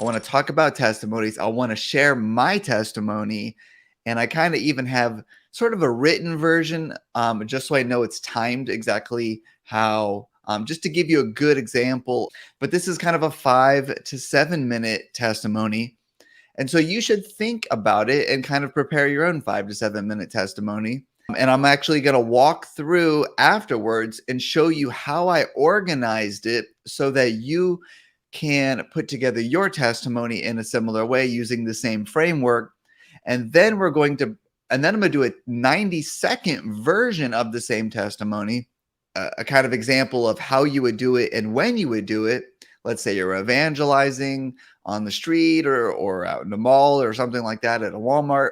I want to talk about testimonies. I want to share my testimony. And I kind of even have sort of a written version, just so I know it's timed exactly how, just to give you a good example. But this is kind of a 5 to 7 minute testimony. And so you should think about it and kind of prepare your own 5 to 7 minute testimony. And I'm actually going to walk through afterwards and show you how I organized it so that you can put together your testimony in a similar way using the same framework. And then I'm going to do a 90-second version of the same testimony, a kind of example of how you would do it and when you would do it. Let's say you're evangelizing on the street or out in the mall or something like that at a Walmart,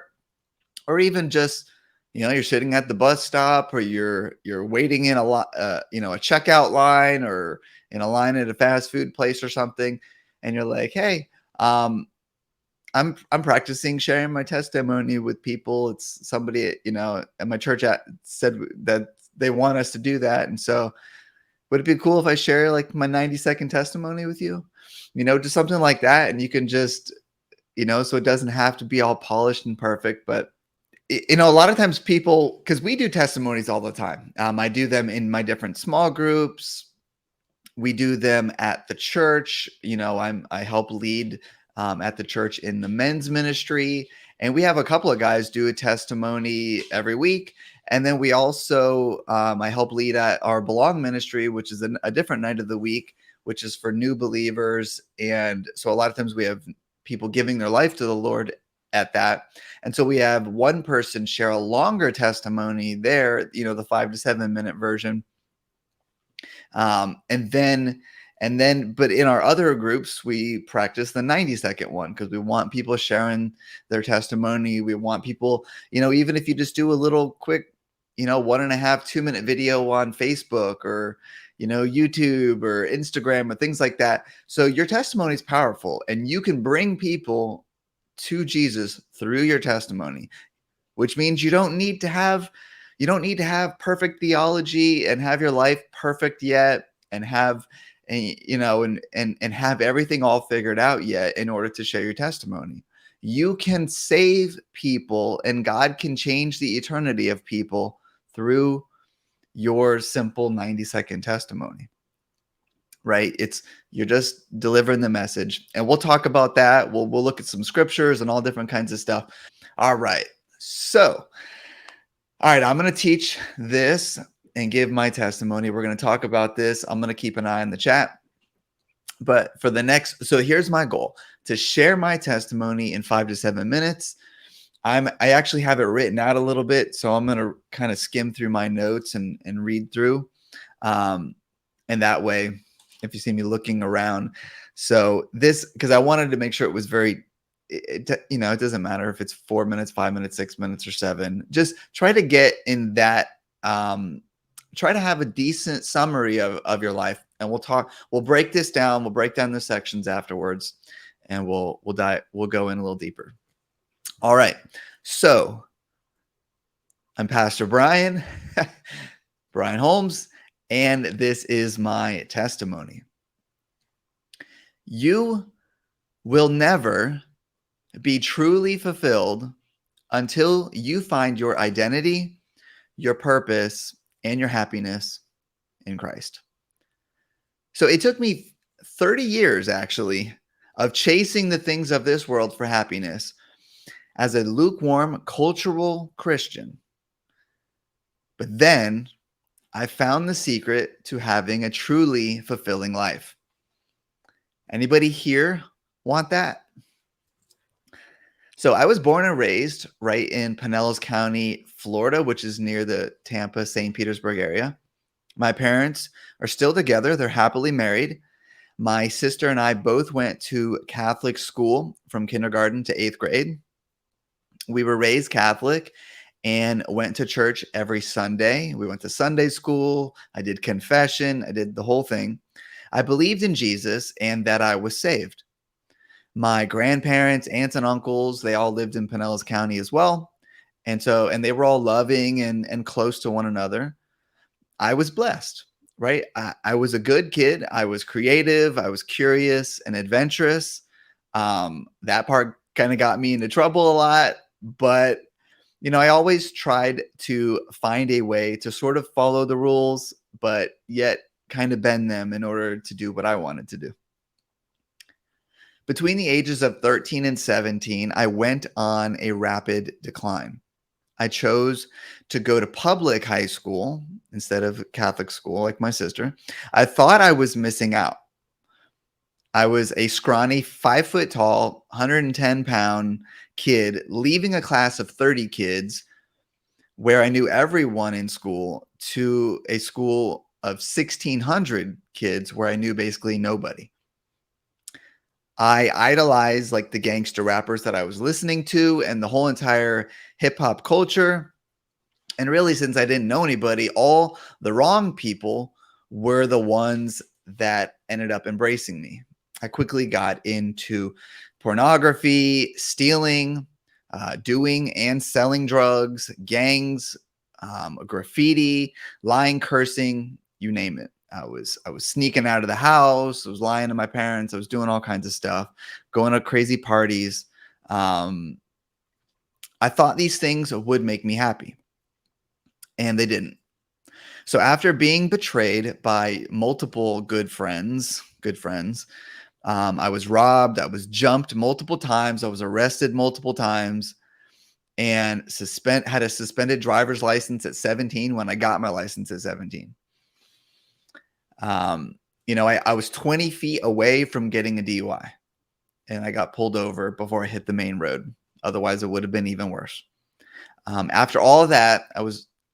or even just, you're sitting at the bus stop, or you're waiting in a checkout line, or in a line at a fast food place or something. And you're like, hey, I'm practicing sharing my testimony with people. It's somebody, at my church said that they want us to do that. And so would it be cool if I share like my 90-second testimony with you? Just something like that. And you can just, so it doesn't have to be all polished and perfect. But, a lot of times people, because we do testimonies all the time. I do them in my different small groups. We do them at the church. I help lead at the church in the men's ministry. And we have a couple of guys do a testimony every week. And then we also, I help lead at our Belong ministry, which is a different night of the week, which is for new believers. And so a lot of times we have people giving their life to the Lord at that. And so we have one person share a longer testimony there, the 5 to 7 minute version. And then, but in our other groups, we practice the 90-second one because we want people sharing their testimony. We want people, even if you just do a little quick, 1.5, 2 minute video on Facebook or, YouTube or Instagram or things like that. So your testimony is powerful, and you can bring people to Jesus through your testimony, which means you don't need to have perfect theology and have your life perfect yet and have and have everything all figured out yet in order to share your testimony. You can save people, and God can change the eternity of people through your simple 90-second testimony. Right? You're just delivering the message. And we'll talk about that. We'll look at some scriptures and all different kinds of stuff. All right. So, all right, I'm going to teach this and give my testimony. We're going to talk about this. I'm going to keep an eye on the chat. But so here's my goal: to share my testimony in 5 to 7 minutes. I actually have it written out a little bit, so I'm going to kind of skim through my notes and read through. And that way, if you see me looking around. So because I wanted to make sure it was it doesn't matter if it's 4 minutes, 5 minutes, 6 minutes, or 7. Just try to get in that, try to have a decent summary of your life. And we'll break this down. We'll break down the sections afterwards, and we'll go in a little deeper. All right. So I'm Pastor Brian, Brian Holmes, and this is my testimony. You will never be truly fulfilled until you find your identity, your purpose, and your happiness in Christ. So it took me 30 years, actually, of chasing the things of this world for happiness as a lukewarm cultural Christian. But then I found the secret to having a truly fulfilling life. Anybody here want that? So I was born and raised right in Pinellas County, Florida, which is near the Tampa, St. Petersburg area. My parents are still together. They're happily married. My sister and I both went to Catholic school from kindergarten to 8th grade. We were raised Catholic and went to church every Sunday. We went to Sunday school. I did confession. I did the whole thing. I believed in Jesus and that I was saved. My grandparents, aunts, and uncles, they all lived in Pinellas County as well. And they were all loving and close to one another. I was blessed, right? I was a good kid. I was creative. I was curious and adventurous. That part kind of got me into trouble a lot, but I always tried to find a way to sort of follow the rules, but yet kind of bend them in order to do what I wanted to do. Between the ages of 13 and 17, I went on a rapid decline. I chose to go to public high school instead of Catholic school like my sister. I thought I was missing out. I was a scrawny, 5 foot tall, 110-pound kid leaving a class of 30 kids where I knew everyone in school to a school of 1,600 kids where I knew basically nobody. I idolized like the gangster rappers that I was listening to and the whole entire hip hop culture. And really, since I didn't know anybody, all the wrong people were the ones that ended up embracing me. I quickly got into pornography, stealing, doing and selling drugs, gangs, graffiti, lying, cursing, you name it. I was sneaking out of the house. I was lying to my parents. I was doing all kinds of stuff, going to crazy parties. I thought these things would make me happy, and they didn't. So after being betrayed by multiple good friends, I was robbed. I was jumped multiple times. I was arrested multiple times, and had a suspended driver's license at 17 when I got my license at 17. I was 20 feet away from getting a DUI, and I got pulled over before I hit the main road. Otherwise, it would have been even worse. After all of that,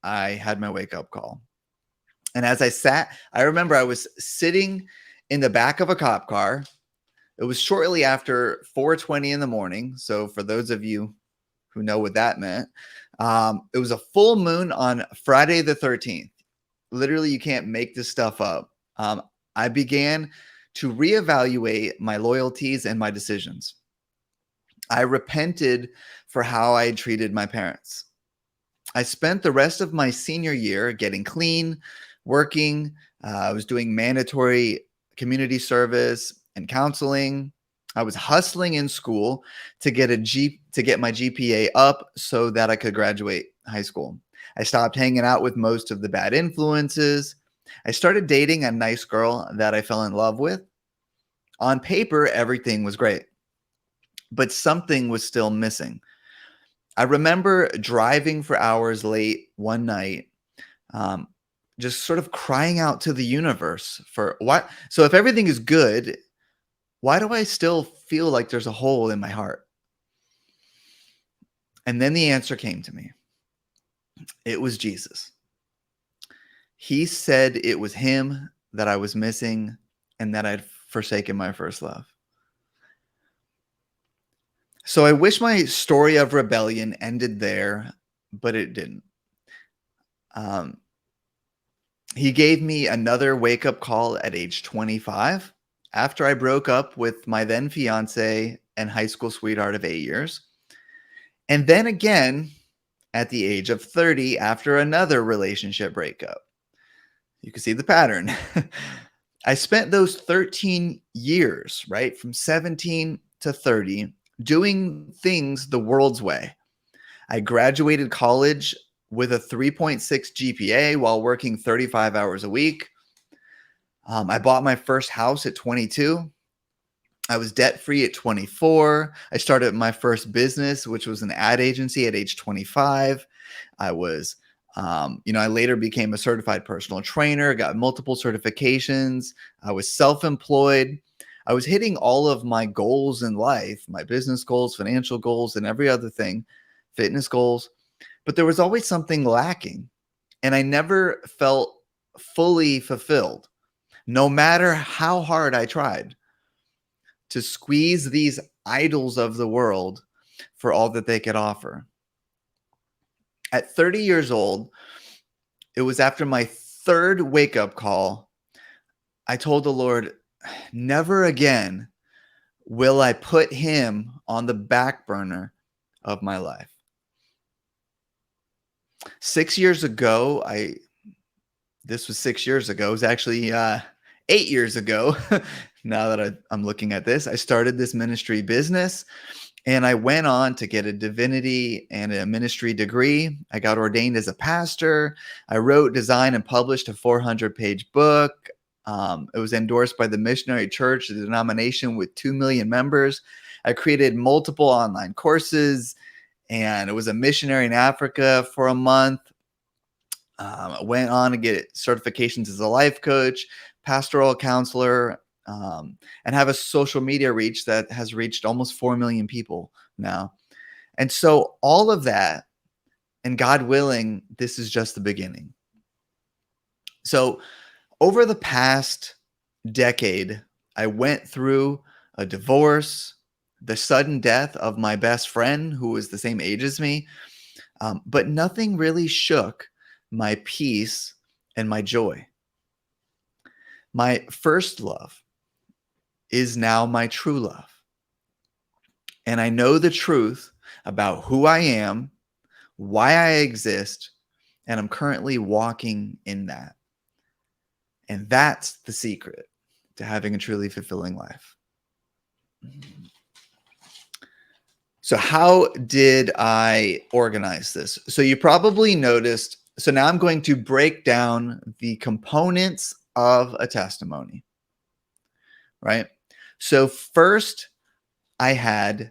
I had my wake up call. And as I remember I was sitting in the back of a cop car. It was shortly after 4:20 in the morning. So for those of you who know what that meant, it was a full moon on Friday the 13th. Literally, you can't make this stuff up. I began to reevaluate my loyalties and my decisions. I repented for how I had treated my parents. I spent the rest of my senior year getting clean, working. I was doing mandatory community service and counseling. I was hustling in school to get my GPA up so that I could graduate high school. I stopped hanging out with most of the bad influences. I started dating a nice girl that I fell in love with. On paper, everything was great, but something was still missing. I remember driving for hours late one night, um, just sort of crying out to the universe for what. So if everything is good, why do I still feel like there's a hole in my heart? And then the answer came to me. It was Jesus. He said it was him that I was missing and that I'd forsaken my first love. So I wish my story of rebellion ended there, but it didn't. Um, he gave me another wake up call at age 25 after I broke up with my then fiance and high school sweetheart of 8 years. And then again at the age of 30 after another relationship breakup. You can see the pattern. I spent those 13 years, right, from 17 to 30, doing things the world's way. I graduated college with a 3.6 GPA while working 35 hours a week. I bought my first house at 22. I was debt-free at 24. I started my first business, which was an ad agency at age 25. I was, I later became a certified personal trainer, got multiple certifications. I was self-employed. I was hitting all of my goals in life, my business goals, financial goals, and every other thing, fitness goals. But there was always something lacking, and I never felt fully fulfilled, no matter how hard I tried to squeeze these idols of the world for all that they could offer. At 30 years old, it was after my third wake-up call, I told the Lord, never again will I put him on the back burner of my life. 6 years ago, this was 6 years ago. It was actually 8 years ago. now that I'm looking at this. I started this ministry business and I went on to get a divinity and a ministry degree. I got ordained as a pastor. I wrote, designed, and published a 400-page book. It was endorsed by the Missionary Church, a denomination with 2 million members. I created multiple online courses, and it was a missionary in Africa for a month. I went on to get certifications as a life coach, pastoral counselor, and have a social media reach that has reached almost 4 million people now. And so all of that, and God willing, this is just the beginning. So over the past decade, I went through a divorce, the sudden death of my best friend who was the same age as me, but nothing really shook my peace and my joy. My first love is now my true love. And I know the truth about who I am, why I exist, and I'm currently walking in that. And that's the secret to having a truly fulfilling life. So how did I organize this? So you probably noticed, so now I'm going to break down the components of a testimony, right? So first, I had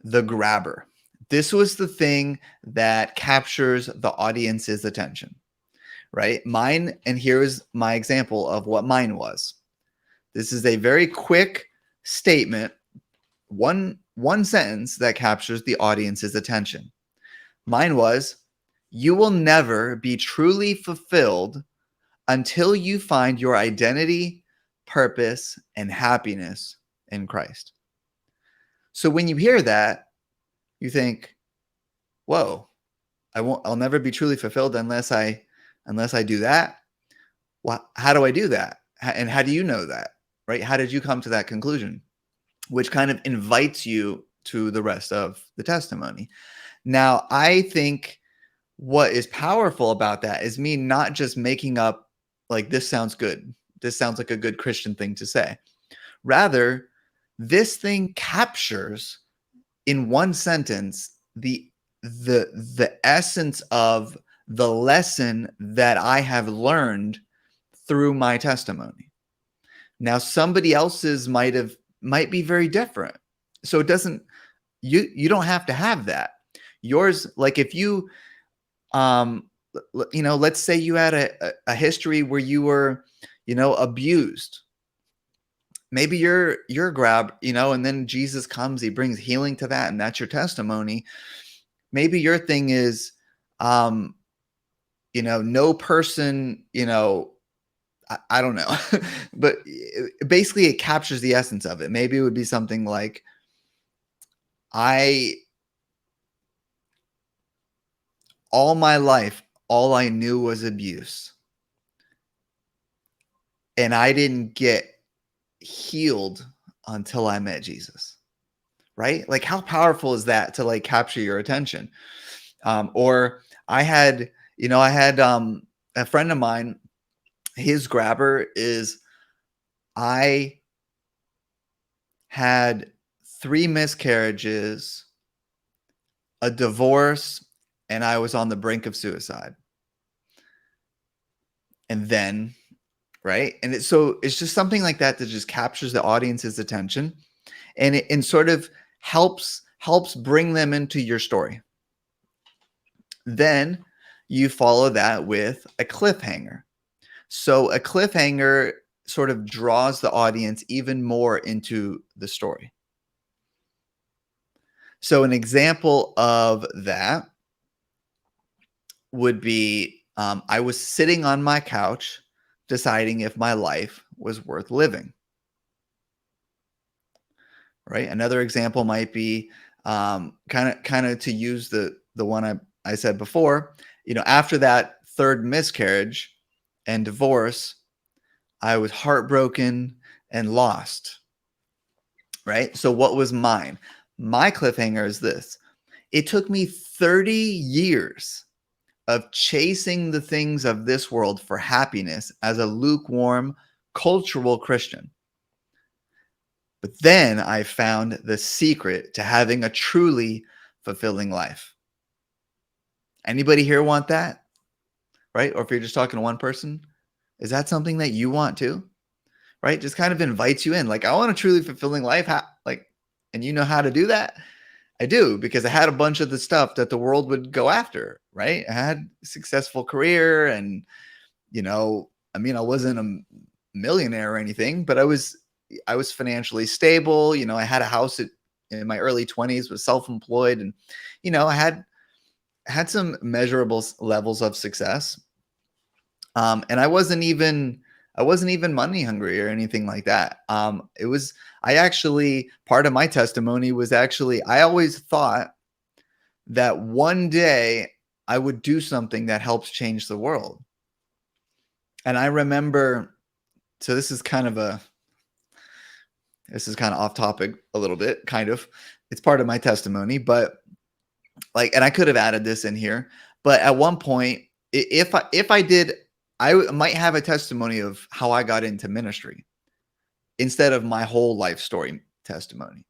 the grabber. This was the thing that captures the audience's attention, right? Mine, and here's my example of what mine was. This is a very quick statement, one sentence that captures the audience's attention. Mine was, you will never be truly fulfilled until you find your identity, purpose, and happiness in Christ. So when you hear that, you think, whoa, I'll never be truly fulfilled unless I do that. Well, how do I do that? And how do you know that? Right? How did you come to that conclusion? Which kind of invites you to the rest of the testimony. Now, I think what is powerful about that is me not just making up like, this sounds good. This sounds like a good Christian thing to say. Rather, this thing captures in one sentence the essence of the lesson that I have learned through my testimony. Now, somebody else's might be very different. So it doesn't, you don't have to have that. Yours, like if you, let's say you had a history where you were, abused. Maybe you're grab, and then Jesus comes, he brings healing to that, and that's your testimony. Maybe your thing is, no person, I don't know, but basically it captures the essence of it. Maybe it would be something like, all my life, all I knew was abuse. And I didn't get healed until I met Jesus. Right? Like, how powerful is that to like capture your attention? Or I had a friend of mine, his grabber is, I had 3 miscarriages, a divorce, and I was on the brink of suicide. And then, right? And it's just something like that just captures the audience's attention, and it sort of helps bring them into your story. Then you follow that with a cliffhanger. So a cliffhanger sort of draws the audience even more into the story. So an example of that would be, I was sitting on my couch deciding if my life was worth living. Right? Another example might be, kind of to use the one I said before, after that 3rd miscarriage and divorce, I was heartbroken and lost. Right? So what was mine? My cliffhanger is this. It took me 30 years of chasing the things of this world for happiness as a lukewarm cultural Christian. But then I found the secret to having a truly fulfilling life. Anybody here want that? Right? Or if you're just talking to one person, is that something that you want too? Right? Just kind of invites you in. Like, I want a truly fulfilling life. And you know how to do that? I do, because I had a bunch of the stuff that the world would go after, right? I had a successful career and, I mean, I wasn't a millionaire or anything, but I was financially stable. I had a house in my early 20s, was self-employed, and, I had some measurable levels of success. And I wasn't even money hungry or anything like that. I actually, part of my testimony was actually, I always thought that one day I would do something that helps change the world. And I remember, so this is kind of off topic a little bit, kind of. It's part of my testimony, but and I could have added this in here, but at one point, if I did, I might have a testimony of how I got into ministry instead of my whole life story testimony.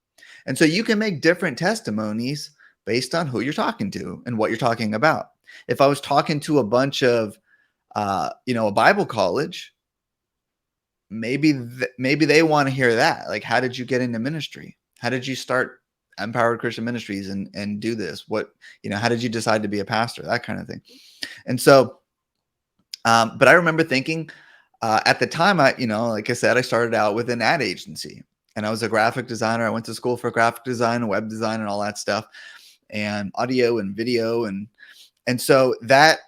And so you can make different testimonies based on who you're talking to and what you're talking about. If I was talking to a bunch of, a Bible college, maybe they want to hear that. Like, how did you get into ministry? How did you start Empowered Christian Ministries and do this? How did you decide to be a pastor? That kind of thing. And so, but I remember thinking, at the time, like I said, I started out with an ad agency, and I was a graphic designer. I went to school for graphic design and web design and all that stuff, and audio and video. And so that,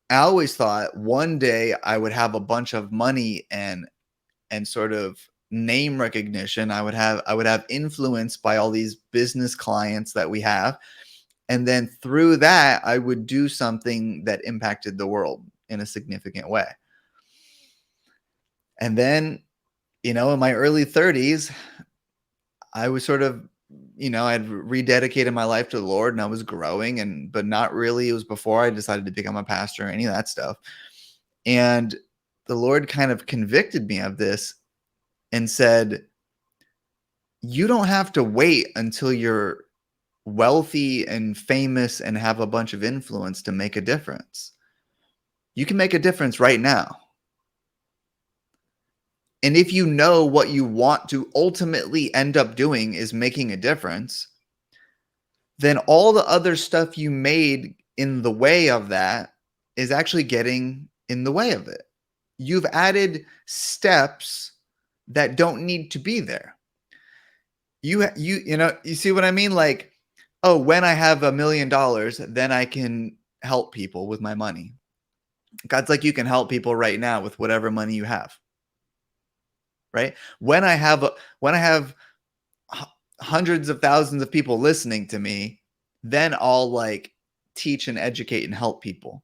I always thought one day I would have a bunch of money and sort of name recognition. I would have influence by all these business clients that we have. And then through that, I would do something that impacted the world in a significant way. And then, in my early 30s, I was sort of, I'd rededicated my life to the Lord, and I was growing, but not really. It was before I decided to become a pastor or any of that stuff. And the Lord kind of convicted me of this and said, you don't have to wait until you're wealthy and famous and have a bunch of influence to make a difference. You can make a difference right now. And if you know what you want to ultimately end up doing is making a difference, then all the other stuff you made in the way of that is actually getting in the way of it. You've added steps that don't need to be there. You see what I mean? Like, oh, when I have $1 million, then I can help people with my money. God's like, you can help people right now with whatever money you have. Right? When I have hundreds of thousands of people listening to me, then I'll teach and educate and help people.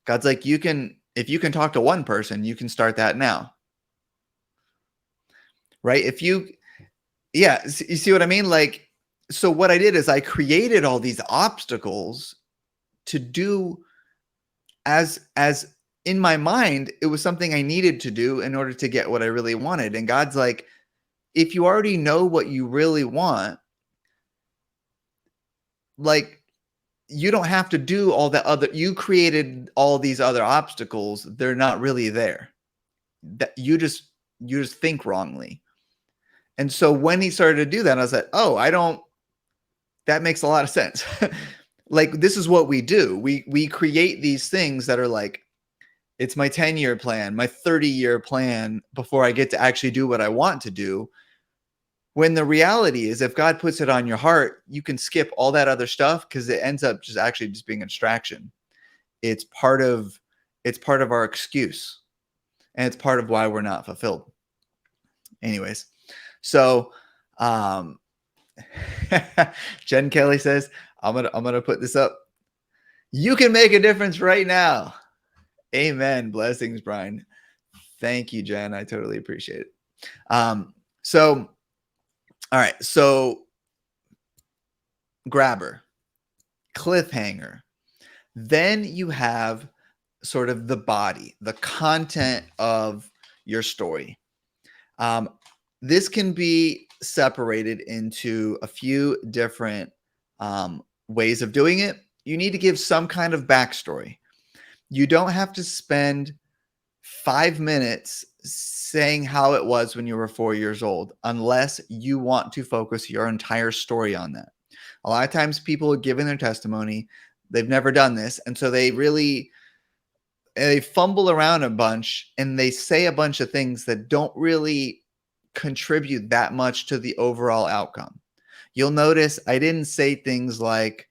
God's like, if you can talk to one person, you can start that now. Right? You see what I mean? So what I did is I created all these obstacles to do as in my mind, it was something I needed to do in order to get what I really wanted. And God's like, if you already know what you really want, you don't have to do all that other, you created all these other obstacles. They're not really there. That you just think wrongly. And so when he started to do that, I was like, oh, that makes a lot of sense. This is what we do. We create these things that are it's my 10-year plan, my 30-year plan before I get to actually do what I want to do. When the reality is, if God puts it on your heart, you can skip all that other stuff because it ends up just being a distraction. It's part of our excuse, and it's part of why we're not fulfilled. Anyways, so Jen Kelly says, I'm gonna put this up. You can make a difference right now. Amen. Blessings, Brian. Thank you, Jen. I totally appreciate it. So, all right. So, grabber, cliffhanger. Then you have sort of the body, the content of your story. this can be separated into a few different ways of doing it. You need to give some kind of backstory. You don't have to spend 5 minutes saying how it was when you were 4 years old, unless you want to focus your entire story on that. A lot of times people giving their testimony, they've never done this. And so they fumble around a bunch and they say a bunch of things that don't really contribute that much to the overall outcome. You'll notice I didn't say things like,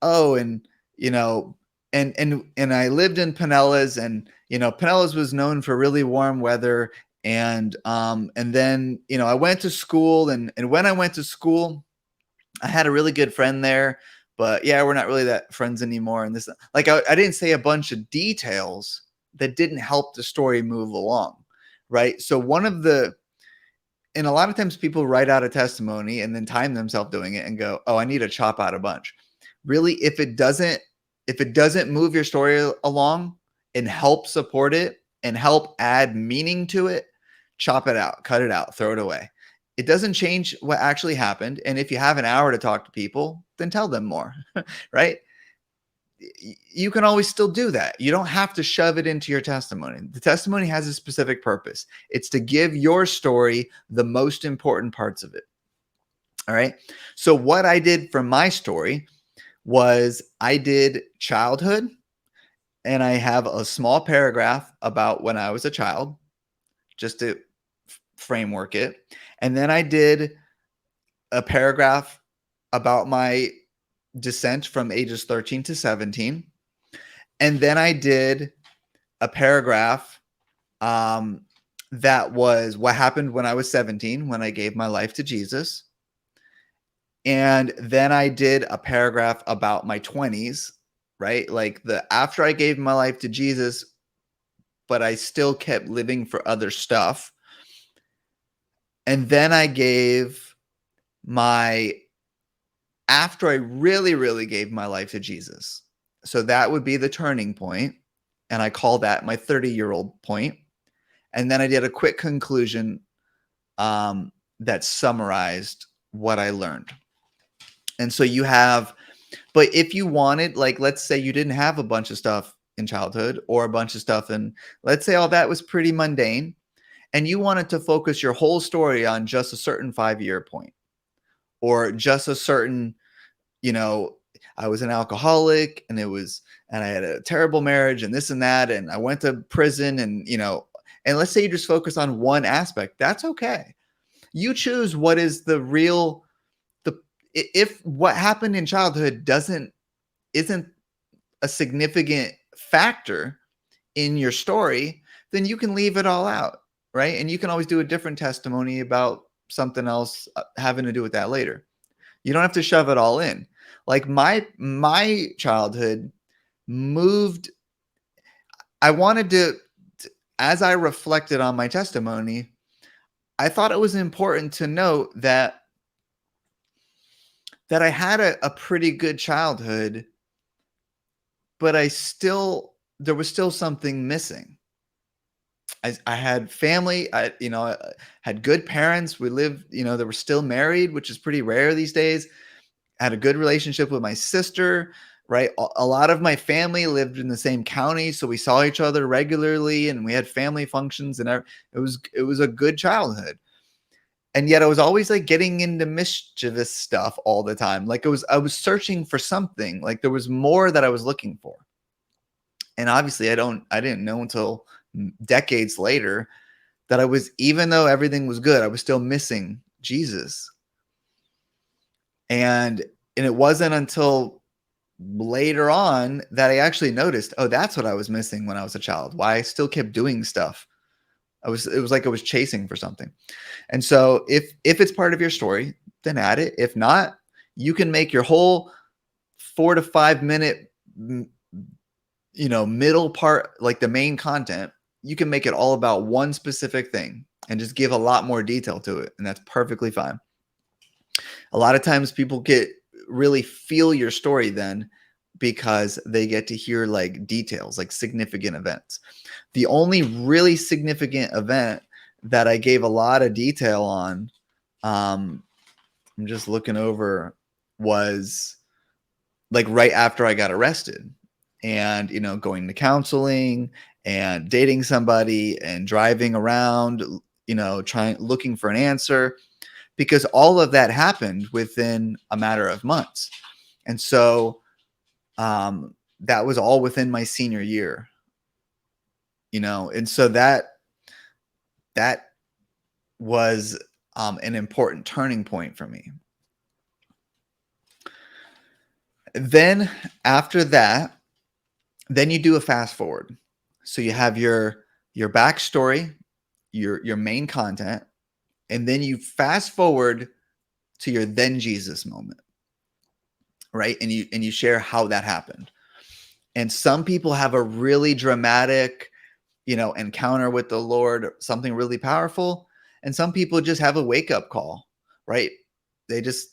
oh, and you know, and I lived in Pinellas, and Pinellas was known for really warm weather, and then I went to school, and when I went to school, I had a really good friend there, but yeah, we're not really that friends anymore. And this, like, I didn't say a bunch of details that didn't help the story move along, right? So and a lot of times people write out a testimony and then time themselves doing it and go, oh, I need to chop out a bunch. Really, if it doesn't move your story along and help support it and help add meaning to it, chop it out, cut it out, throw it away. It doesn't change what actually happened. And if you have an hour to talk to people, then tell them more, right? You can always still do that. You don't have to shove it into your testimony. The testimony has a specific purpose. It's to give your story the most important parts of it. All right. So what I did from my story was I did childhood, and I have a small paragraph about when I was a child, just to framework it. And then I did a paragraph about my descent from ages 13 to 17. And then I did a paragraph that was what happened when I was 17, when I gave my life to Jesus. And then I did a paragraph about my 20s, right? Like after I gave my life to Jesus, but I still kept living for other stuff. And then I gave after I really, really gave my life to Jesus. So that would be the turning point. And I call that my 30-year-old point. And then I did a quick conclusion that summarized what I learned. And so but if you wanted, like, let's say you didn't have a bunch of stuff in childhood or a bunch of stuff let's say all that was pretty mundane, and you wanted to focus your whole story on just a certain 5-year point, or just a certain, I was an alcoholic, and I had a terrible marriage and this and that, and I went to prison, and let's say you just focus on one aspect, that's okay. You choose what is if what happened in childhood isn't a significant factor in your story, then you can leave it all out, right? And you can always do a different testimony about something else having to do with that later. You don't have to shove it all in. Like my childhood moved. I wanted to, as I reflected on my testimony, I thought it was important to note that I had a pretty good childhood, but there was still something missing. I had family, I had good parents. We lived, they were still married, which is pretty rare these days. I had a good relationship with my sister, right? A lot of my family lived in the same county, so we saw each other regularly, and we had family functions, and it was a good childhood. And yet I was always like getting into mischievous stuff all the time. Like I was searching for something, like there was more that I was looking for. And obviously I didn't know until decades later that even though everything was good, I was still missing Jesus. And it wasn't until later on that I actually noticed, oh, that's what I was missing when I was a child. Why I still kept doing stuff. It was like I was chasing for something. And so if it's part of your story, then add it. If not, you can make your whole 4 to 5 minute, middle part, like the main content, you can make it all about one specific thing and just give a lot more detail to it. And that's perfectly fine. A lot of times people really feel your story then, because they get to hear like details, like significant events. The only really significant event that I gave a lot of detail on, I'm just looking over, was like right after I got arrested, and going to counseling and dating somebody and driving around, looking for an answer, because all of that happened within a matter of months. And so that was all within my senior year, and so that was an important turning point for me. Then after that, then you do a fast forward. So you have your backstory, your main content, and then you fast forward to your then Jesus moment, right? And you share how that happened. And some people have a really dramatic, encounter with the Lord, something really powerful, and some people just have a wake up call, right? They just,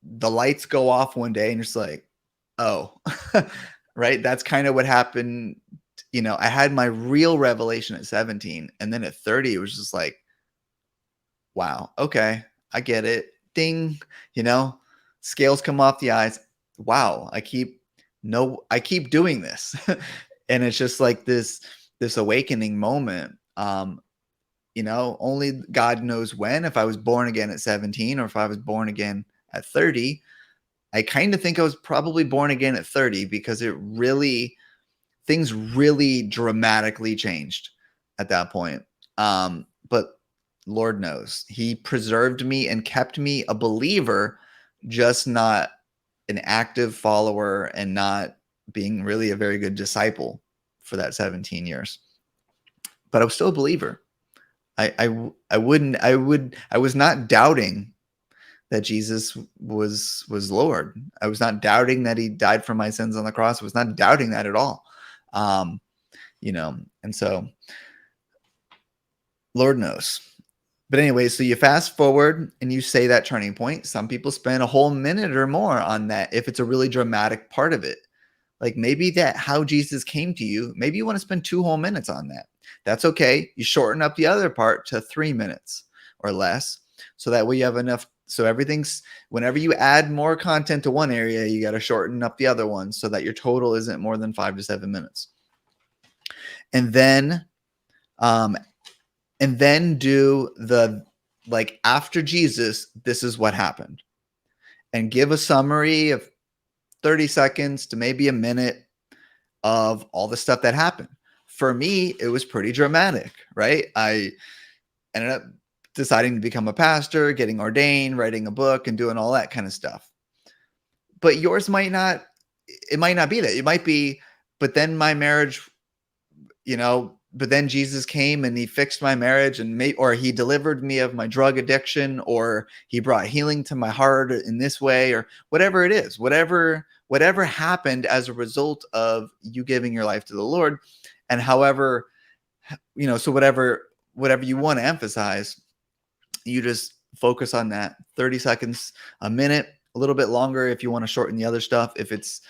the lights go off one day and you're just like, oh, right? That's kind of what happened. I had my real revelation at 17, and then at 30 it was just like, wow, okay, I get it. Ding, scales come off the eyes. Wow, I keep doing this. And it's just like this awakening moment. Only God knows when, if I was born again at 17 or if I was born again at 30. I kind of think I was probably born again at 30, because things really dramatically changed at that point. But Lord knows, he preserved me and kept me a believer, just not an active follower and not being really a very good disciple for that 17 years. But I was still a believer. I was not doubting that Jesus was Lord. I was not doubting that he died for my sins on the cross. I was not doubting that at all. And so Lord knows. But anyway, so you fast forward and you say that turning point. Some people spend a whole minute or more on that if it's a really dramatic part of it. Like maybe that how Jesus came to you, maybe you want to spend 2 whole minutes on that. That's okay. You shorten up the other part to 3 minutes or less. So that way you have enough. So everything's, whenever you add more content to one area, you got to shorten up the other one so that your total isn't more than 5 to 7 minutes. And then do the, like, after Jesus, this is what happened. And give a summary of 30 seconds to maybe a minute of all the stuff that happened. For me, it was pretty dramatic, right? I ended up deciding to become a pastor, getting ordained, writing a book, and doing all that kind of stuff. But yours might not, it might not be that. It might be, but then my marriage, but then Jesus came and he fixed my marriage, or he delivered me of my drug addiction, or he brought healing to my heart in this way, or whatever it is, whatever happened as a result of you giving your life to the Lord. And however, so whatever you want to emphasize, you just focus on that 30 seconds, a minute, a little bit longer if you want to shorten the other stuff, if it's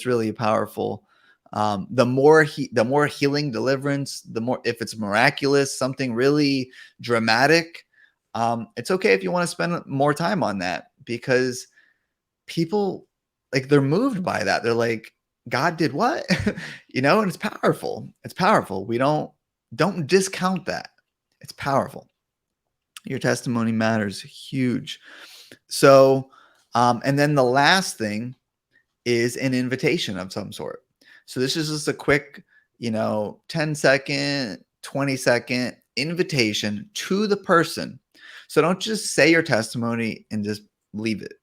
really powerful. The more healing, deliverance, the more, if it's miraculous, something really dramatic, it's okay if you want to spend more time on that, because people, like, they're moved by that. They're like, God did what? And it's powerful. It's powerful. We don't discount that. It's powerful. Your testimony matters, huge. So, and then the last thing is an invitation of some sort. So this is just a quick, 10-second, 20-second invitation to the person. So don't just say your testimony and just leave it.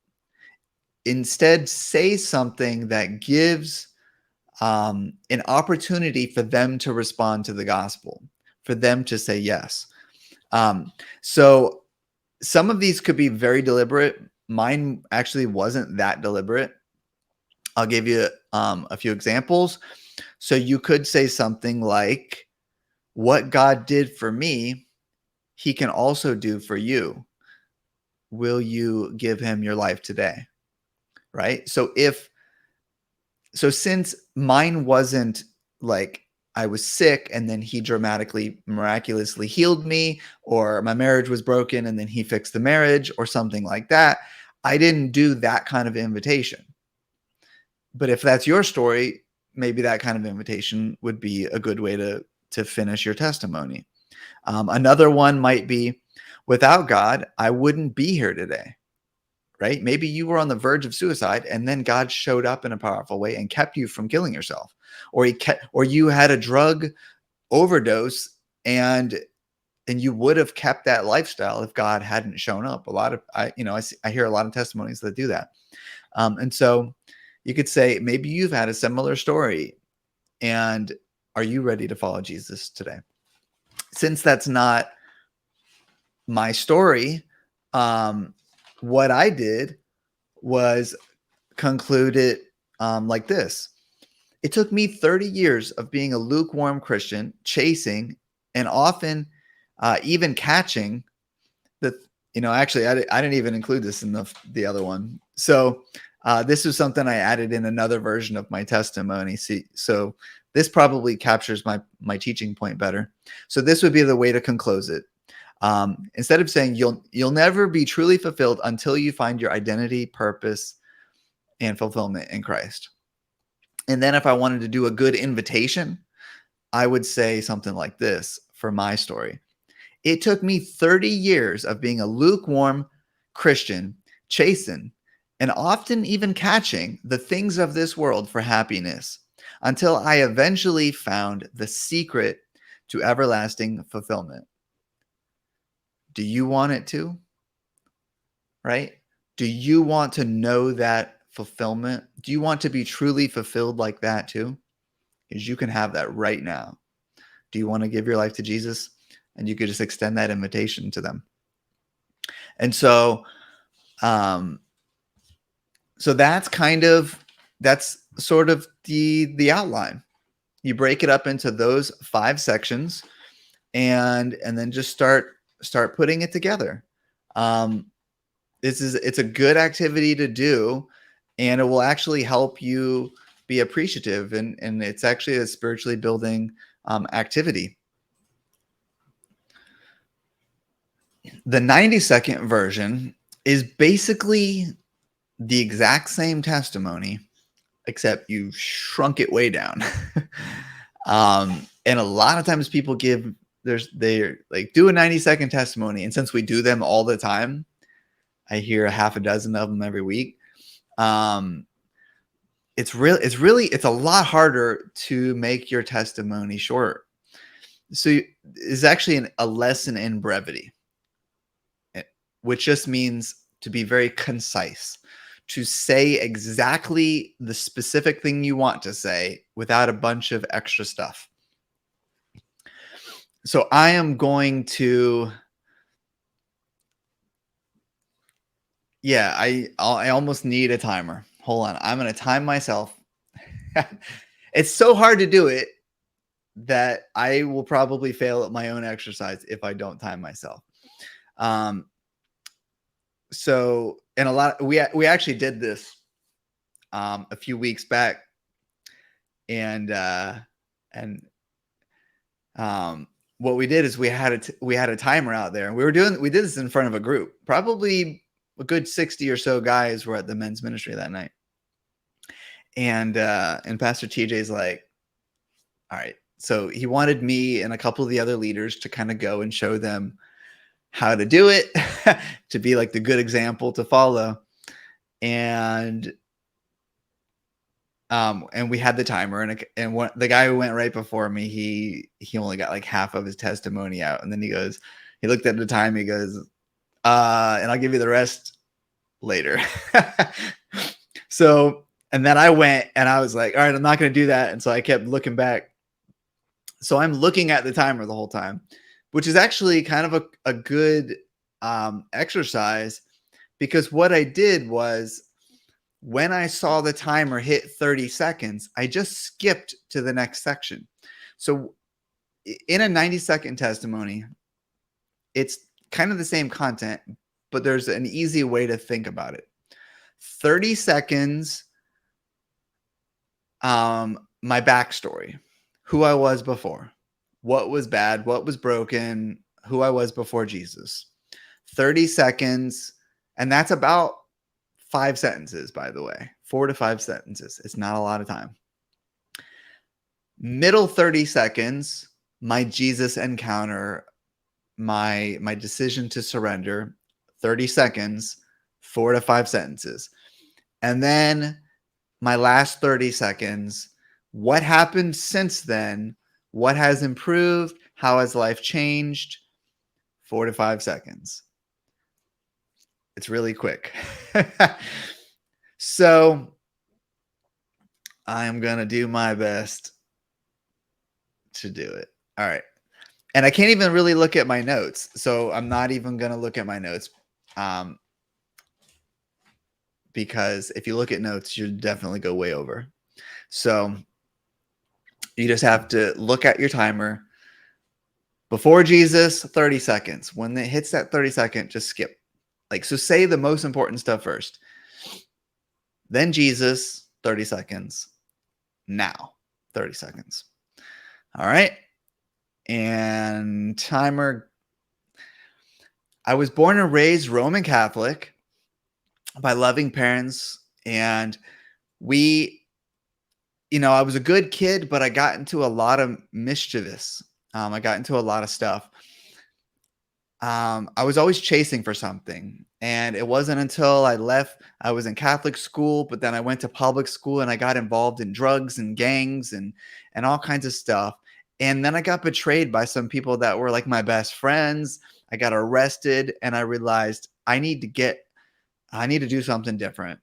Instead, say something that gives an opportunity for them to respond to the gospel, for them to say yes. So some of these could be very deliberate. Mine actually wasn't that deliberate. I'll give you a few examples. So you could say something like, what God did for me, he can also do for you. Will you give him your life today? Right? So since mine wasn't like I was sick and then he dramatically, miraculously healed me, or my marriage was broken and then he fixed the marriage, or something like that. I didn't do that kind of invitation. But if that's your story, maybe that kind of invitation would be a good way to finish your testimony. Another one might be, without God, I wouldn't be here today. Right? Maybe you were on the verge of suicide and then God showed up in a powerful way and kept you from killing yourself. Or you had a drug overdose and you would have kept that lifestyle if God hadn't shown up. I hear a lot of testimonies that do that. And so you could say, maybe you've had a similar story, and are you ready to follow Jesus today? Since that's not my story, what I did was conclude it like this. It took me 30 years of being a lukewarm Christian, chasing and often even catching actually, I didn't even include this in the other one. So this is something I added in another version of my testimony. So this probably captures my teaching point better. So this would be the way to conclude it. Instead of saying you'll never be truly fulfilled until you find your identity, purpose, and fulfillment in Christ. And then if I wanted to do a good invitation, I would say something like this for my story. It took me 30 years of being a lukewarm Christian, chasing and often even catching the things of this world for happiness, until I eventually found the secret to everlasting fulfillment. Do you want it too? Right? Do you want to know that fulfillment? Do you want to be truly fulfilled like that too? Because you can have that right now. Do you want to give your life to Jesus? And you could just extend that invitation to them. And so, so that's sort of the outline. You break it up into those 5 sections, and then just start putting it together. It's a good activity to do, and it will actually help you be appreciative, and it's actually a spiritually building activity. The 90-second version is basically the exact same testimony, except you shrunk it way down. And a lot of times people they're like, do a 90-second testimony. And since we do them all the time, I hear a half a dozen of them every week. It's a lot harder to make your testimony short. So it's actually a lesson in brevity, which just means to be very concise, to say exactly the specific thing you want to say without a bunch of extra stuff. So I am going to, I almost need a timer. Hold on. I'm going to time myself. It's so hard to do it that I will probably fail at my own exercise if I don't time myself. So, and we actually did this a few weeks back, and what we did is we had a timer out there, and we did this in front of a group. Probably a good 60 or so guys were at the men's ministry that night, and Pastor TJ's like, all right. So he wanted me and a couple of the other leaders to kind of go and show them how to do it, to be like the good example to follow. And we had the timer, and the guy who went right before me, he only got like half of his testimony out. And then he looked at the time, he goes, and I'll give you the rest later. So, and then I went and I was like, all right, I'm not going to do that. And so I kept looking back. So I'm looking at the timer the whole time, which is actually kind of a good exercise, because what I did was, when I saw the timer hit 30 seconds, I just skipped to the next section. So in a 90-second testimony, it's kind of the same content, but there's an easy way to think about it. 30 seconds, my backstory. who I was before. What was bad, what was broken, who I was before Jesus. 30 seconds, and that's about 5 sentences, by the way. 4 to 5 sentences. It's not a lot of time. Middle 30 seconds, my Jesus encounter, my decision to surrender. 30 seconds, 4 to 5 sentences. And then my last 30 seconds, what happened since then? What has improved? How has life changed? 4 to 5 seconds. It's really quick. So I'm going to do my best to do it. All right. And I can't even really look at my notes. So I'm not even going to look at my notes. Because if you look at notes, you'll definitely go way over. So you just have to look at your timer. Before Jesus, 30 seconds. When it hits that 30-second, just skip. So say the most important stuff first. Then Jesus, 30 seconds. Now, 30 seconds. All right. And timer. I was born and raised Roman Catholic by loving parents. And I was a good kid, but I got into a lot of mischievous. I got into a lot of stuff. I was always chasing for something. And it wasn't until I left, I was in Catholic school, but then I went to public school and I got involved in drugs and gangs and all kinds of stuff. And then I got betrayed by some people that were like my best friends. I got arrested and I realized I need to do something different.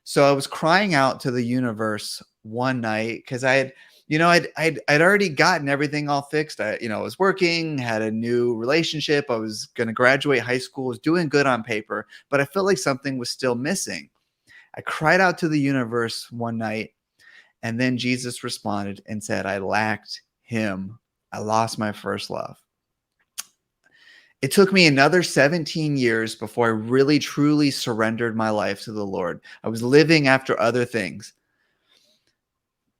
So I was crying out to the universe one night because I'd already gotten everything all fixed. I was working, had a new relationship. I was going to graduate high school, was doing good on paper, but I felt like something was still missing. I cried out to the universe one night, and then Jesus responded and said, I lacked him. I lost my first love. It took me another 17 years before I really, truly surrendered my life to the Lord. I was living after other things,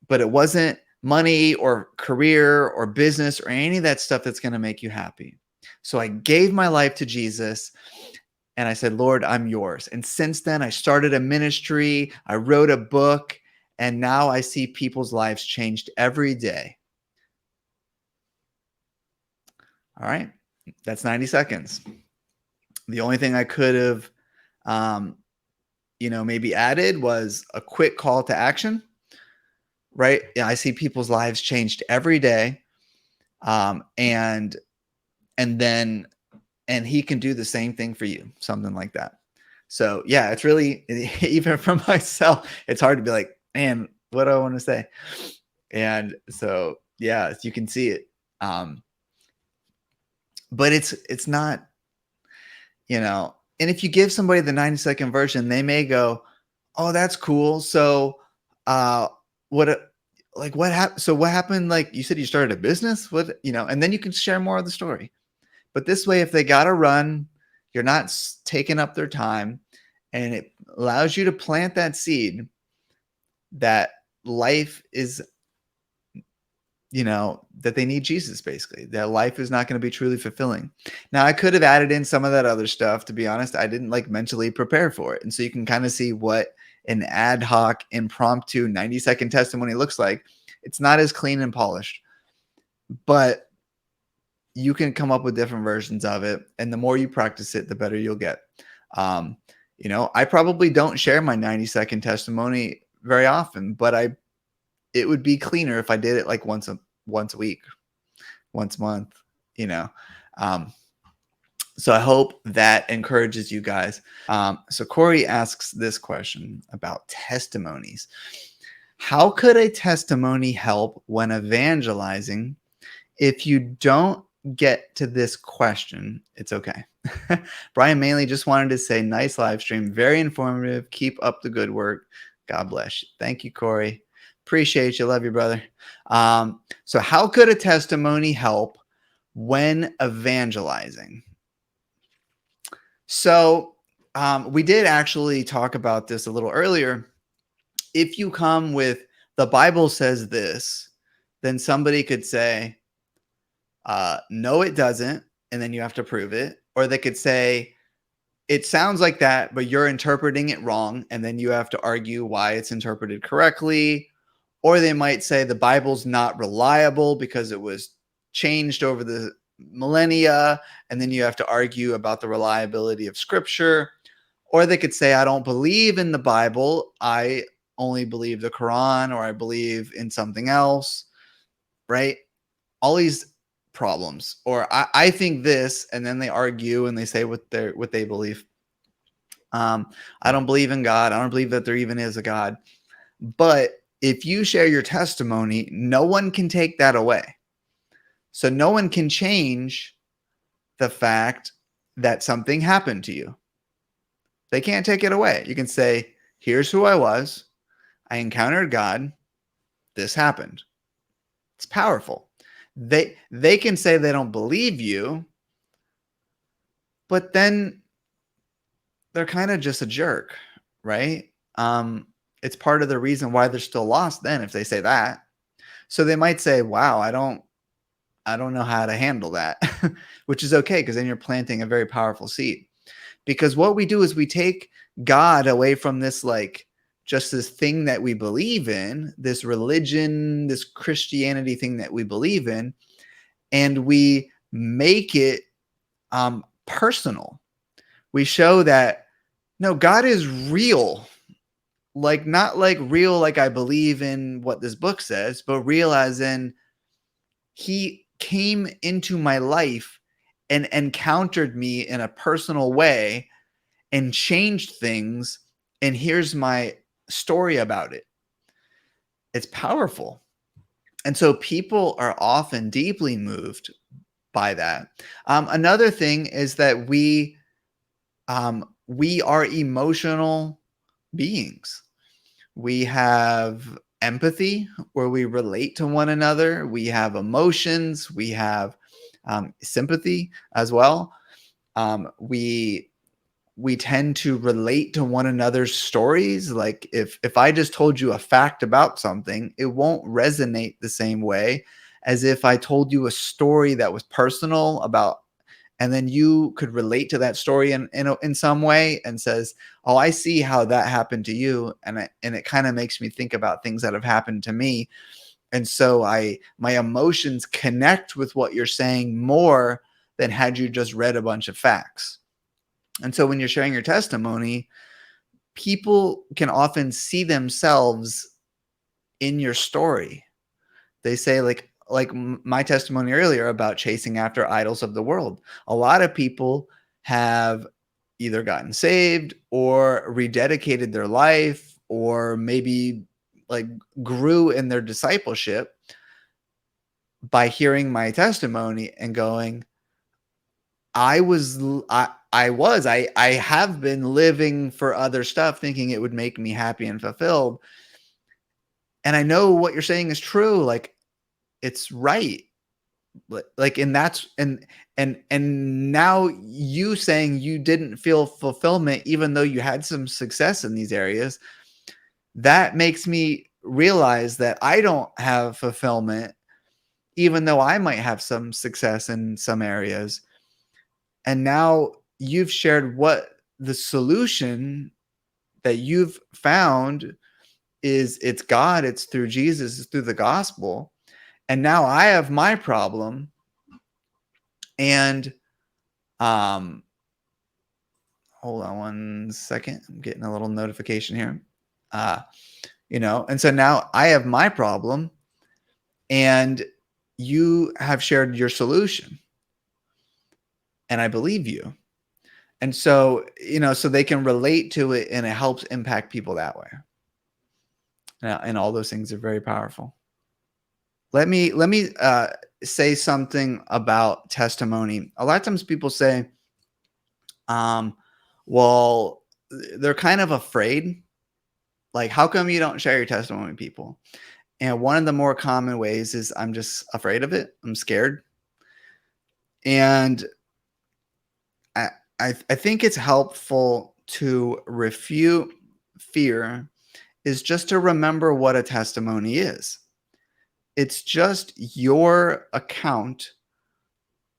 but it wasn't money or career or business or any of that stuff that's going to make you happy. So I gave my life to Jesus and I said, Lord, I'm yours. And since then, I started a ministry, I wrote a book, and now I see people's lives changed every day. All right. That's 90 seconds. The only thing I could have, maybe added was a quick call to action, right? Yeah, I see people's lives changed every day. And he can do the same thing for you, something like that. So yeah, it's really, even for myself, it's hard to be like, man, what do I want to say? And so, yeah, you can see it. But it's not, and if you give somebody the 90-second version, they may go, oh, that's cool. So, what happened? So what happened? Like you said, you started a business, and then you can share more of the story. But this way, if they got to run, you're not taking up their time, and it allows you to plant that seed that life is, that they need Jesus, basically. That life is not going to be truly fulfilling. Now, I could have added in some of that other stuff. To be honest, I didn't mentally prepare for it. And so you can kind of see what an ad hoc, impromptu 90-second testimony looks like. It's not as clean and polished, but you can come up with different versions of it. And the more you practice it, the better you'll get. I probably don't share my 90-second testimony very often, but it would be cleaner if I did it like once a week, once a month, So I hope that encourages you guys. So Corey asks this question about testimonies. How could a testimony help when evangelizing? If you don't get to this question, it's okay. Brian mainly just wanted to say, nice live stream, very informative. Keep up the good work. God bless you. Thank you, Corey. Appreciate you. Love you, brother. So how could a testimony help when evangelizing? So we did actually talk about this a little earlier. If you come with, the Bible says this, then somebody could say, no, it doesn't. And then you have to prove it. Or they could say, it sounds like that, but you're interpreting it wrong. And then you have to argue why it's interpreted correctly. Or they might say the Bible's not reliable because it was changed over the millennia. And then you have to argue about the reliability of scripture. Or they could say, I don't believe in the Bible. I only believe the Quran, or I believe in something else, right? All these problems. Or I think this, and then they argue and they say what they believe. I don't believe in God. I don't believe that there even is a God. But if you share your testimony, no one can take that away. So no one can change the fact that something happened to you. They can't take it away. You can say, here's who I was. I encountered God. This happened. It's powerful. They can say they don't believe you, but then they're kind of just a jerk, right? It's part of the reason why they're still lost then if they say that. So they might say, wow, I don't know how to handle that, which is okay, because then you're planting a very powerful seed. Because what we do is we take God away from this, like, just this thing that we believe in, this religion, this Christianity thing that we believe in, and we make it personal. We show that, no, God is real. Like, not like real, like I believe in what this book says, but real as in he came into my life and encountered me in a personal way and changed things. And here's my story about it. It's powerful. And so people are often deeply moved by that. Another thing is that we are emotional beings. We have empathy, where we relate to one another. We have emotions. We have sympathy as well. We tend to relate to one another's stories. Like, if I just told you a fact about something, it won't resonate the same way as if I told you a story that was personal about, and then you could relate to that story in some way and says, oh, I see how that happened to you. And it kind of makes me think about things that have happened to me. And so my emotions connect with what you're saying more than had you just read a bunch of facts. And so when you're sharing your testimony, people can often see themselves in your story. They say, like my testimony earlier about chasing after idols of the world. A lot of people have either gotten saved or rededicated their life, or maybe like grew in their discipleship by hearing my testimony and going, I have been living for other stuff, thinking it would make me happy and fulfilled. And I know what you're saying is true. Like, it's right. Like, and that's, and now you saying you didn't feel fulfillment, even though you had some success in these areas, that makes me realize that I don't have fulfillment, even though I might have some success in some areas. And now you've shared what the solution that you've found is. It's God, it's through Jesus, it's through the gospel. And now I have my problem. And hold on one second. I'm getting a little notification here. And so now I have my problem and you have shared your solution. And I believe you. And so, so they can relate to it, and it helps impact people that way. And all those things are very powerful. Let me say something about testimony. A lot of times people say, well, they're kind of afraid. Like, how come you don't share your testimony with people? And one of the more common ways is, I'm just afraid of it. I'm scared. And I think it's helpful to refute fear is just to remember what a testimony is. It's just your account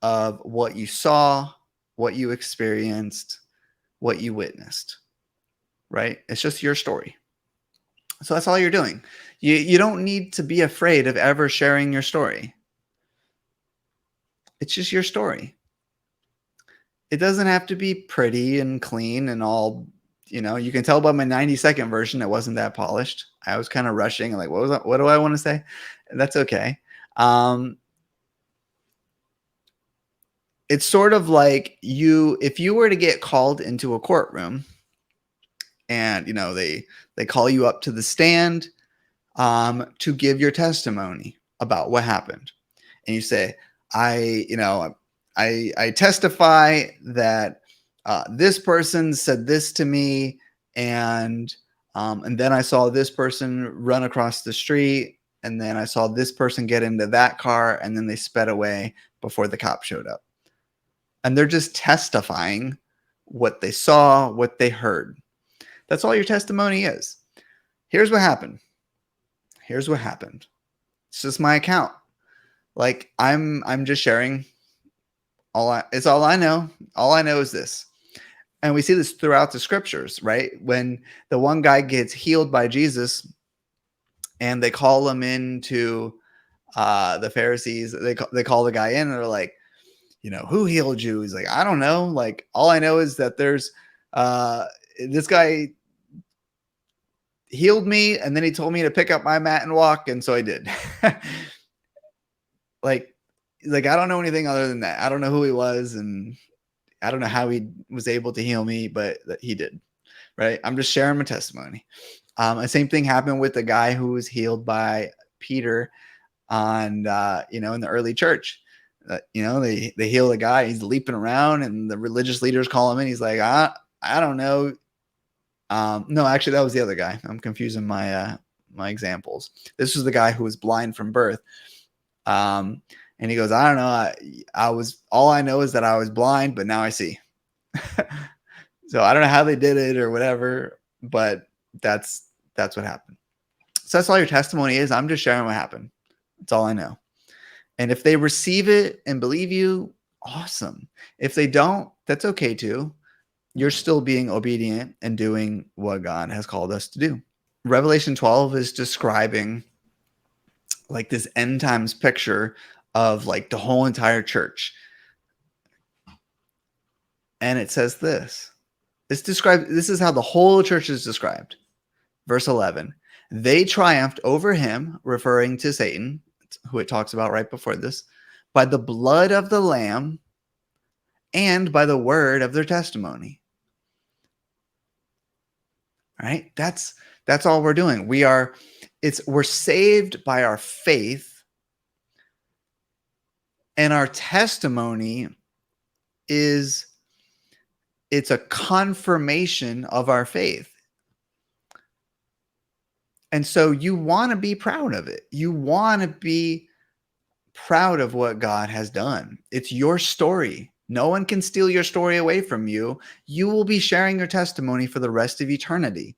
of what you saw, what you experienced, what you witnessed, right? It's just your story. So that's all you're doing. You don't need to be afraid of ever sharing your story. It's just your story. It doesn't have to be pretty and clean and all, you can tell by my 90-second version it wasn't that polished. I was kind of rushing, like, what do I want to say? That's okay. It's sort of like if you were to get called into a courtroom and they call you up to the stand to give your testimony about what happened, and you say, I testify that this person said this to me, and then I saw this person run across the street, and then I saw this person get into that car, and then they sped away before the cop showed up. And they're just testifying what they saw, what they heard. That's all your testimony is. Here's what happened. Here's what happened. It's just my account. Like I'm just sharing it's all I know. All I know is this. And we see this throughout the scriptures, right? When the one guy gets healed by Jesus and they call him into the Pharisees, they call the guy in and they're like, who healed you? He's like, I don't know. Like, all I know is that there's this guy healed me, and then he told me to pick up my mat and walk, and so I did. like I don't know anything other than that. I don't know who he was, and I don't know how he was able to heal me, but he did, right? I'm just sharing my testimony. The same thing happened with the guy who was healed by Peter on in the early church. They heal the guy, he's leaping around, and the religious leaders call him in. He's like, I don't know. No, actually, that was the other guy. I'm confusing my examples. This was the guy who was blind from birth. And he goes, I don't know. All I know is that I was blind, but now I see. So I don't know how they did it or whatever, but that's what happened. So that's all your testimony is. I'm just sharing what happened. That's all I know. And if they receive it and believe you, awesome. If they don't, that's okay too. You're still being obedient and doing what God has called us to do. Revelation 12 is describing like this end times picture of like the whole entire church. And it says this. This is how the whole church is described. Verse 11. They triumphed over him, referring to Satan, who it talks about right before this, by the blood of the Lamb and by the word of their testimony. Right? That's all we're doing. We're saved by our faith, and our testimony it's a confirmation of our faith. And so you want to be proud of it. You want to be proud of what God has done. It's your story. No one can steal your story away from you. You will be sharing your testimony for the rest of eternity.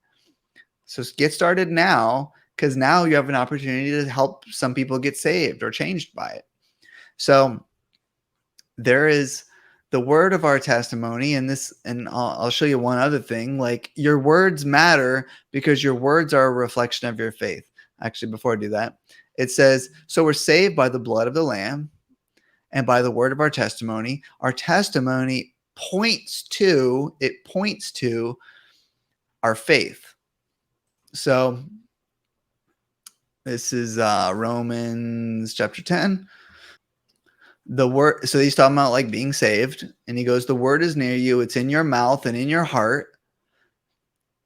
So get started now, because now you have an opportunity to help some people get saved or changed by it. So there is the word of our testimony, and I'll show you one other thing. Like, your words matter because your words are a reflection of your faith. Actually, before I do that, it says, so we're saved by the blood of the Lamb and by the word of our testimony. Our testimony points to our faith. So this is Romans chapter 10. So he's talking about like being saved, and he goes, the word is near you, it's in your mouth and in your heart.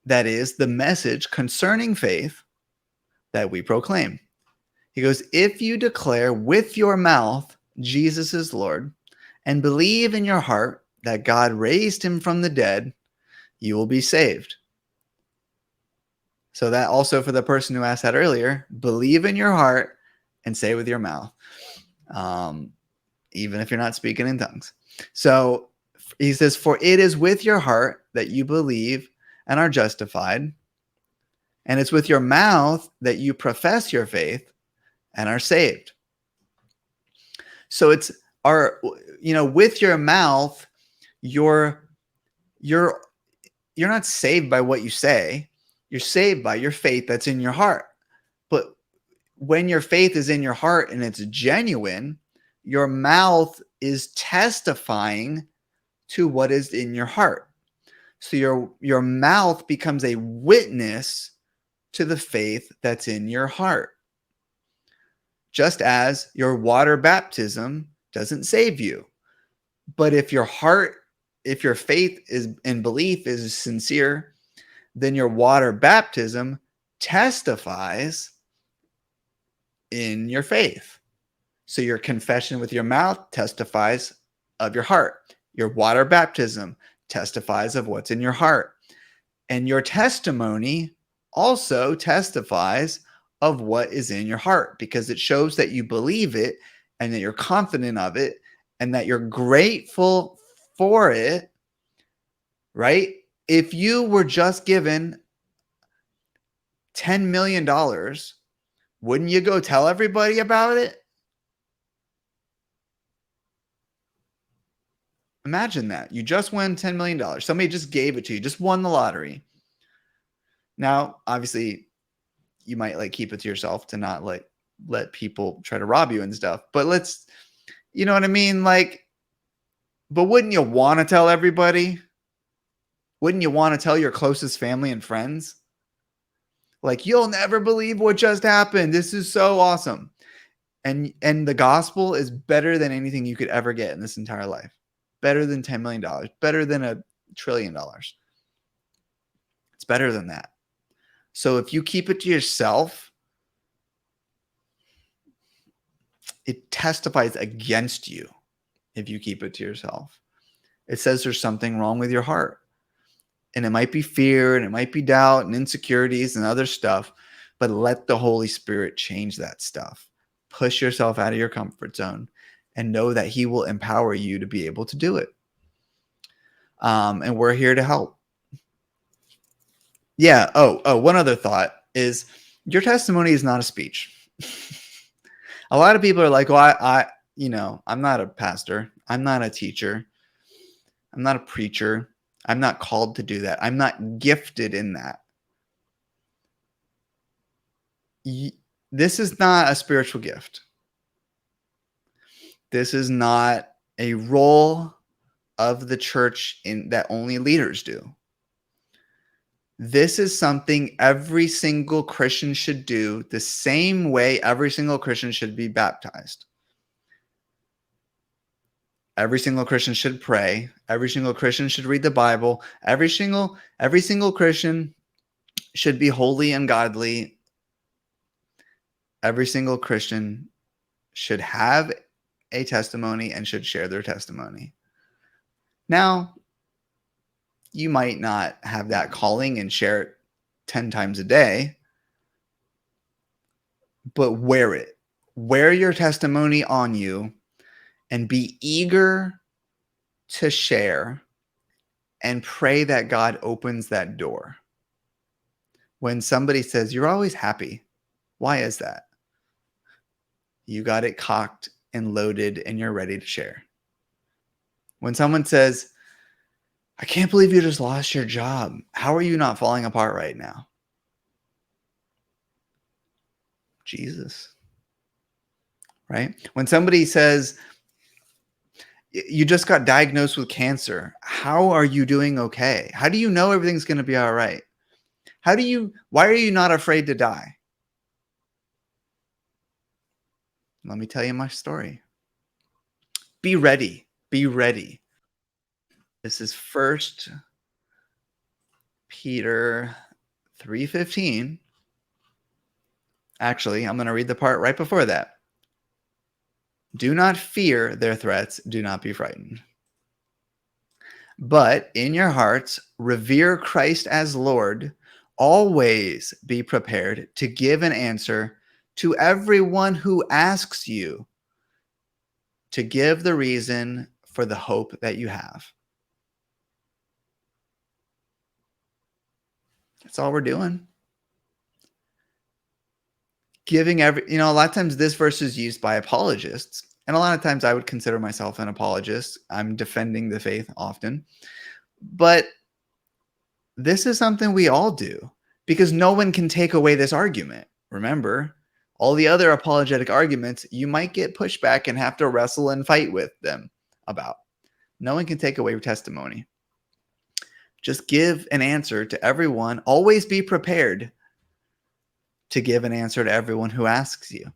That is the message concerning faith that we proclaim. He goes, if you declare with your mouth Jesus is Lord and believe in your heart that God raised him from the dead, you will be saved. So that also, for the person who asked that earlier, believe in your heart and say with your mouth. Even if you're not speaking in tongues. So he says, for it is with your heart that you believe and are justified, and it's with your mouth that you profess your faith and are saved. So it's with your mouth, you're you're you're not saved by what you say. You're saved by your faith that's in your heart. But when your faith is in your heart and it's genuine, your mouth is testifying to what is in your heart. So your mouth becomes a witness to the faith that's in your heart. Just as your water baptism doesn't save you. But if your faith is and belief is sincere, then your water baptism testifies in your faith. So your confession with your mouth testifies of your heart. Your water baptism testifies of what's in your heart. And your testimony also testifies of what is in your heart, because it shows that you believe it and that you're confident of it and that you're grateful for it, right? If you were just given $10 million, wouldn't you go tell everybody about it? Imagine that. You just won $10 million. Somebody just gave it to you, just won the lottery. Now, obviously, you might like keep it to yourself to not like let people try to rob you and stuff. But you know what I mean? Like, but wouldn't you want to tell everybody? Wouldn't you want to tell your closest family and friends? Like, you'll never believe what just happened. This is so awesome. And the gospel is better than anything you could ever get in this entire life. Better than $10 million, better than $1 trillion. It's better than that. So if you keep it to yourself, it testifies against you. If you keep it to yourself, it says there's something wrong with your heart. And it might be fear, and it might be doubt and insecurities and other stuff, but let the Holy Spirit change that stuff. Push yourself out of your comfort zone and know that he will empower you to be able to do it. And we're here to help. Yeah. Oh, one other thought is your testimony is not a speech. A lot of people are like, well, I'm not a pastor. I'm not a teacher. I'm not a preacher. I'm not called to do that. I'm not gifted in that. This is not a spiritual gift. This is not a role of the church that only leaders do. This is something every single Christian should do the same way every single Christian should be baptized. Every single Christian should pray. Every single Christian should read the Bible. Every single Christian should be holy and godly. Every single Christian should have a testimony and should share their testimony. Now, you might not have that calling and share it 10 times a day, but wear it. Wear your testimony on you and be eager to share and pray that God opens that door. When somebody says, you're always happy, why is that? You got it cocked and loaded and you're ready to share. When someone says, I can't believe you just lost your job. How are you not falling apart right now? Jesus. Right? When somebody says, you just got diagnosed with cancer. How are you doing okay? How do you know everything's going to be all right? Why are you not afraid to die? Let me tell you my story. Be ready. Be ready. This is 1 Peter 3:15. Actually, I'm going to read the part right before that. Do not fear their threats. Do not be frightened. But in your hearts, revere Christ as Lord. Always be prepared to give an answer to everyone who asks you to give the reason for the hope that you have. That's all we're doing. a lot of times this verse is used by apologists. And a lot of times I would consider myself an apologist. I'm defending the faith often. But this is something we all do because no one can take away this argument. Remember, all the other apologetic arguments, you might get pushback and have to wrestle and fight with them about. No one can take away your testimony. Just give an answer to everyone. Always be prepared to give an answer to everyone who asks you.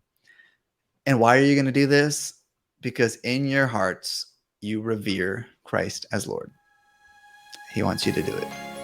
And why are you going to do this? Because in your hearts, you revere Christ as Lord. He wants you to do it.